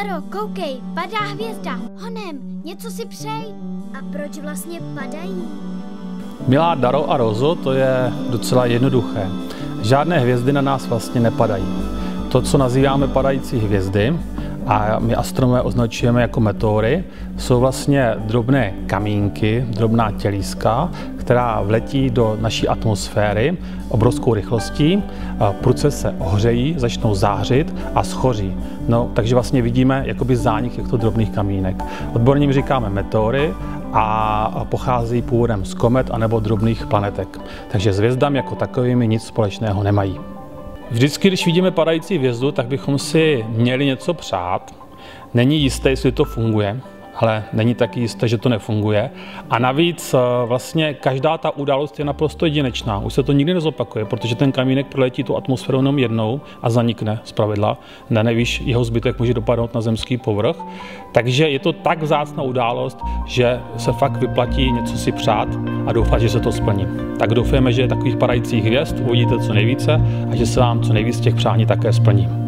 Daro, koukej, padá hvězda. Honem, něco si přej. A proč vlastně padají? Milá Daro a Rozo, to je docela jednoduché. Žádné hvězdy na nás vlastně nepadají. To, co nazýváme padající hvězdy, a my astronomové označujeme jako meteory, jsou vlastně drobné kamínky, drobná tělíska, která vletí do naší atmosféry obrovskou rychlostí, prudce se ohřejí, začnou zářit a schoří. No, takže vlastně vidíme jakoby zánik těchto drobných kamínek. Odborně jim říkáme meteory a pochází původem z komet anebo drobných planetek. Takže s hvězdami jako takovými nic společného nemají. Vždycky, když vidíme padající hvězdu, tak bychom si měli něco přát. Není jisté, jestli to funguje, ale není taky jisté, že to nefunguje. A navíc vlastně každá ta událost je naprosto jedinečná. Už se to nikdy nezopakuje, protože ten kamínek proletí tu atmosféru jenom jednou a zanikne zpravidla. Nevíš, jeho zbytek může dopadnout na zemský povrch. Takže je to tak vzácná událost, že se fakt vyplatí něco si přát a doufat, že se to splní. Tak doufujeme, že takových padajících hvězd uvidíte co nejvíce a že se vám co nejvíc těch přání také splní.